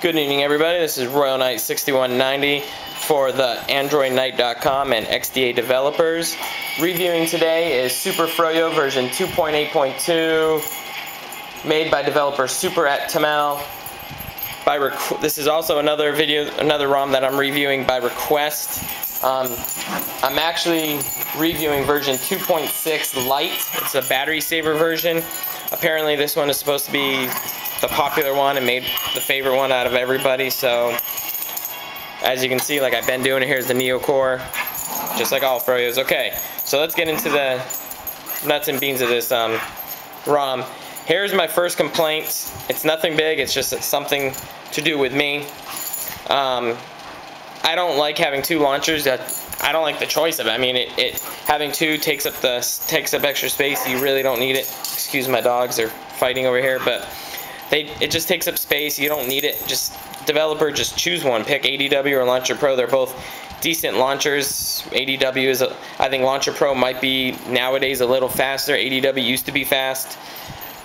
Good evening, everybody. This is Royal Knight 6190 for the AndroidKnight.com and XDA developers. Reviewing today is SuperFroyo version 2.8.2, made by developer Super at tmel. This is also another ROM that I'm reviewing by request. I'm actually reviewing version 2.6 Lite. It's a battery saver version. Apparently this one is supposed to be the popular one and made the favorite one out of everybody. So as you can see, like I've been doing it, here's the Neo core, just like all Froyos. Okay, so let's get into the nuts and beans of this ROM. Here's my first complaint. It's nothing big, it's just something to do with me. I don't like having two launchers. I don't like the choice of it. I mean, having two takes up extra space. You really don't need it. Excuse my dogs, they're fighting over here, but it just takes up space. You don't need it. Just choose one. Pick ADW or Launcher Pro. They're both decent launchers. ADW is, I think Launcher Pro might be nowadays a little faster. ADW used to be fast.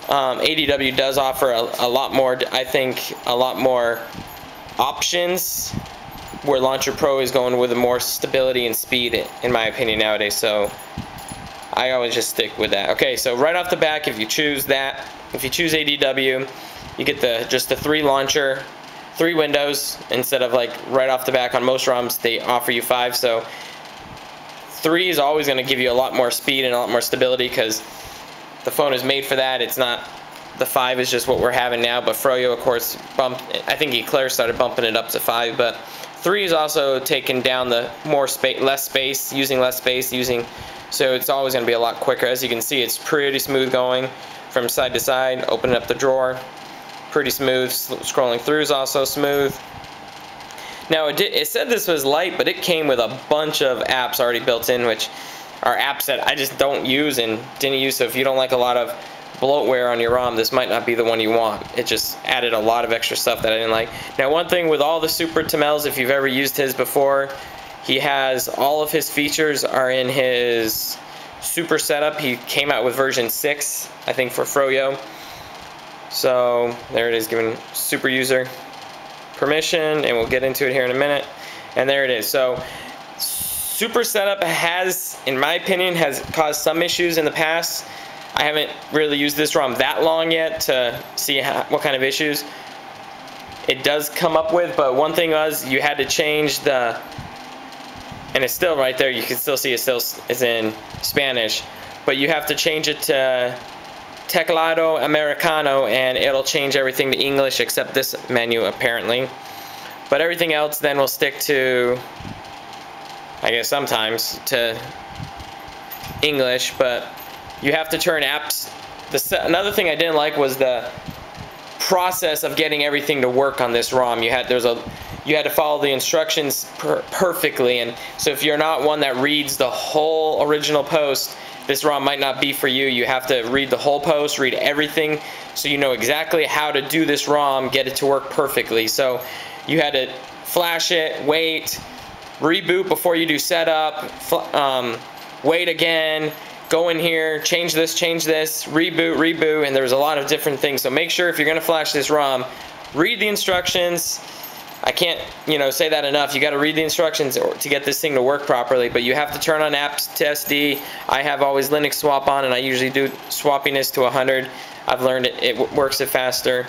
ADW does offer a lot more, I think, a lot more options, where Launcher Pro is going with more stability and speed, in my opinion, nowadays. So I always just stick with that. Okay, so right off the back, if you choose ADW, you get just the three windows, instead of like right off the back on most ROMs they offer you 5. So 3 is always going to give you a lot more speed and a lot more stability, because the phone is made for that. It's not, the 5 is just what we're having now, but Froyo, of course, I think Eclair started bumping it up to 5, but 3 is also taking down the less space, so it's always going to be a lot quicker. As you can see, it's pretty smooth going from side to side. Opening up the drawer, pretty smooth. Scrolling through is also smooth. Now it said this was light, but it came with a bunch of apps already built in, which are apps that I just don't use and didn't use. So if you don't like a lot of bloatware on your ROM, this might not be the one you want. It just added a lot of extra stuff that I didn't like. Now, one thing with all the Super tmels, if you've ever used his before, he has all of his features are in his Super setup. He came out with version 6, I think, for Froyo. So there it is, giving super user permission, and we'll get into it here in a minute. And there it is. So Super setup has, in my opinion, has caused some issues in the past. I haven't really used this ROM that long yet to see what kind of issues it does come up with, but one thing was you had to change and it's still right there, you can still see it still is in Spanish, but you have to change it to Teclado Americano, and it'll change everything to English except this menu apparently. But everything else then will stick to, I guess sometimes, to English, but you have to turn apps. Another thing I didn't like was the process of getting everything to work on this ROM. You had to follow the instructions perfectly, and so if you're not one that reads the whole original post, this ROM might not be for you. You have to read the whole post, read everything, so you know exactly how to do this ROM, get it to work perfectly. So you had to flash it, wait, reboot before you do setup, wait again, go in here, change this, reboot, and there's a lot of different things. So make sure if you're going to flash this ROM, read the instructions. I can't, say that enough. You got to read the instructions to get this thing to work properly, but you have to turn on apps to SD. I have always Linux swap on, and I usually do swappiness to 100. I've learned it works it faster.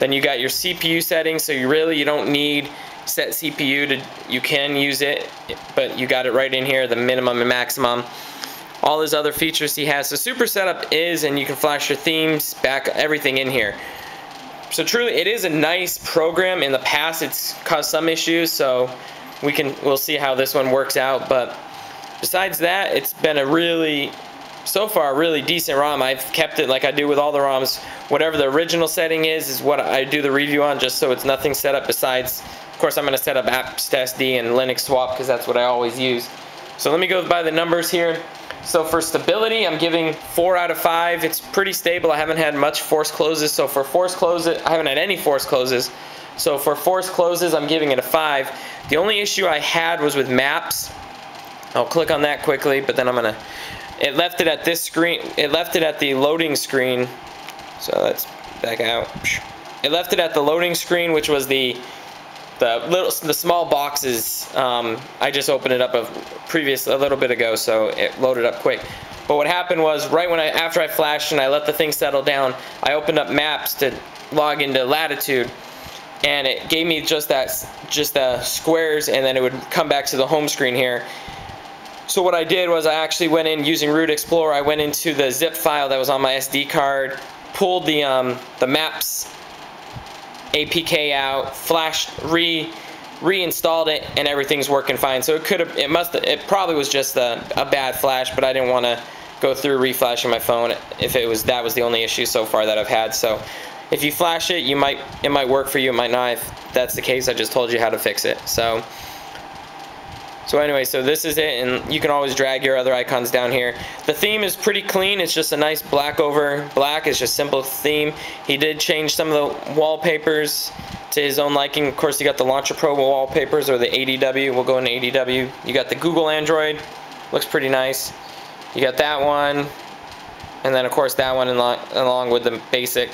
Then you got your CPU settings, so you don't need set CPU you can use it, but you got it right in here, the minimum and maximum. All his other features he has. So Super Setup is, and you can flash your themes, everything in here. So truly, it is a nice program. In the past, it's caused some issues, so we'll see how this one works out. But besides that, it's been so far, a really decent ROM. I've kept it like I do with all the ROMs. Whatever the original setting is what I do the review on, just so it's nothing set up besides, of course, I'm going to set up apps to SD and Linux swap, because that's what I always use. So let me go by the numbers here. So for stability, I'm giving 4 out of 5. It's pretty stable. I haven't had much forced closes. So for forced closes, I haven't had any forced closes. So for forced closes, I'm giving it a 5. The only issue I had was with maps. I'll click on that quickly, but then it left it at this screen. It left it at the loading screen. So let's back out. it left it at the loading screen, which was the small boxes. I just opened it up a little bit ago, so it loaded up quick. But what happened was, right when after I flashed and I let the thing settle down, I opened up maps to log into latitude, and it gave me just the squares, and then it would come back to the home screen here. So what I did was I actually went in using Root Explorer. I went into the zip file that was on my SD card, pulled the maps APK out, flashed, reinstalled it, and everything's working fine. So it probably was just a bad flash, but I didn't want to go through reflashing my phone if that was the only issue so far that I've had. So if you flash it, it might work for you, it might not. If that's the case, I just told you how to fix it. So anyway, so this is it, and you can always drag your other icons down here. The theme is pretty clean. It's just a nice black over black. It's just simple theme. He did change some of the wallpapers to his own liking. Of course, you got the Launcher Pro wallpapers, or the ADW. We'll go into ADW. You got the Google Android. Looks pretty nice. You got that one, and then of course that one along with the basic.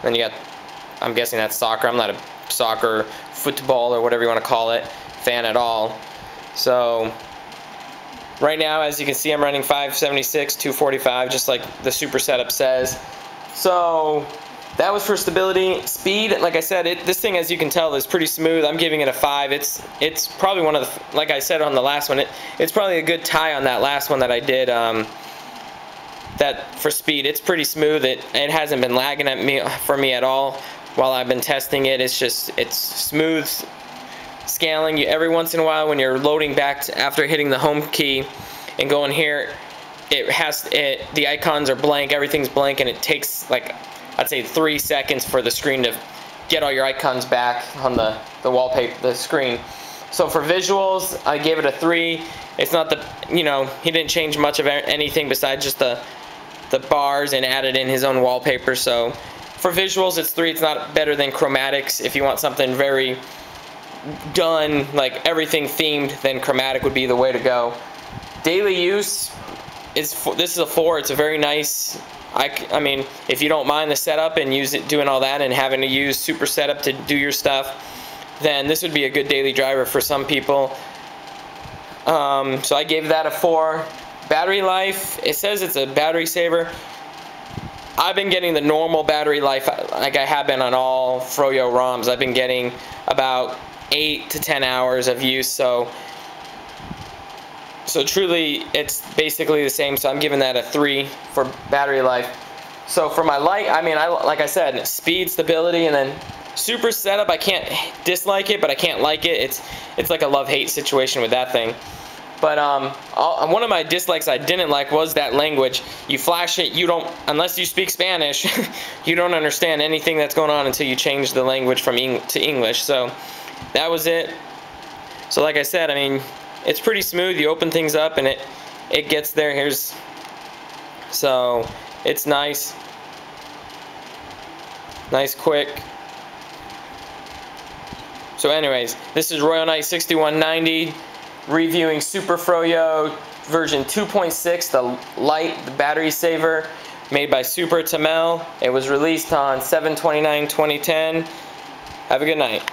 Then you got, I'm guessing that's soccer. I'm not a soccer, football, or whatever you want to call it, fan at all. So right now, as you can see, I'm running 576, 245, just like the super setup says. So that was for stability. Speed, like I said, this thing, as you can tell, is pretty smooth. I'm giving it a 5. It's probably one of the, like I said on the last one, it's probably a good tie on that last one that I did. That for speed, it's pretty smooth. It hasn't been lagging for me at all while I've been testing it. It's smooth scaling. Every once in a while, when you're loading back after hitting the home key and going here, the icons are blank, everything's blank, and it takes, like, I'd say 3 seconds for the screen to get all your icons back on the wallpaper, the screen. So for visuals, I gave it a 3. It's not he didn't change much of anything besides just the bars and added in his own wallpaper. So for visuals, it's 3. It's not better than Chromatics. If you want something very done, like everything themed, then Chromatic would be the way to go. Daily use, this is a 4. It's a very nice, I mean, if you don't mind the setup and doing all that and having to use Super Setup to do your stuff, then this would be a good daily driver for some people. So I gave that a 4. Battery life, it says it's a battery saver. I've been getting the normal battery life, like I have been on all Froyo ROMs. I've been getting about 8 to 10 hours of use, so truly it's basically the same. So I'm giving that a 3 for battery life. So for my light, I mean, like I said, speed, stability, and then super setup, I can't dislike it, but I can't like it. It's like a love-hate situation with that thing. But one of my dislikes I didn't like was that language. You flash it, unless you speak Spanish, you don't understand anything that's going on until you change the language from to English. So that was it. So like I said, I mean, it's pretty smooth. You open things up and it gets there. So it's nice, quick. So anyways, this is Royal Knight 6190 reviewing SuperFroyo version 2.6, the light, the battery saver, made by Super Tmel. It was released on 7/29/2010. Have a good night.